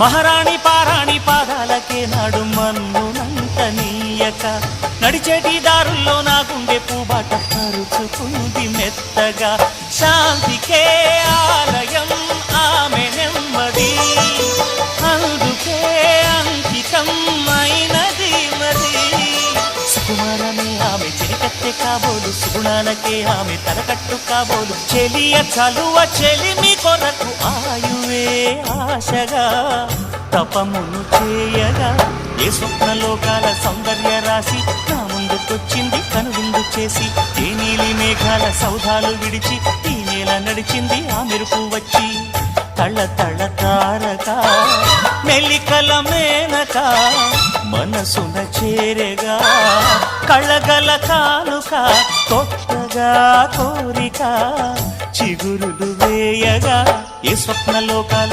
మహారాణి పారాణి పాదాలకే నాడు మన్నునంత నీయక నడిచేటి దారుల్లో నా గుండె పూబాట పరుచుకుంది మెత్తగా శాంతికే ఆలయం ఆమె నెమ్మది అందుకే అంకితం అయినది మరి సుకుమారమే ఆమె చెలికత్తె కాబోలు సుగుణాలకే ఆమె తలకట్టు కాబోలు చెలియ చలువ చెలిమి కొరకు ఆయువే ఆశగా తపమును చేయగా ఏ స్వప్నలోకాల సౌందర్య రాశి నా ముందుకొచ్చింది కనువిందు చేసి ఏ నీలి మేఘాల సౌధాలు విడిచి ఈ నేల నడిచింది ఆ మెరుపు వచ్చి తళ్ళ తళ్ళ తారక మెల్లికల మేనక మనసున చేరగా కళ్ళగల కానుక కొత్తగా కోరిక చిగురులు వేయగా ఏ స్వప్నలోకాల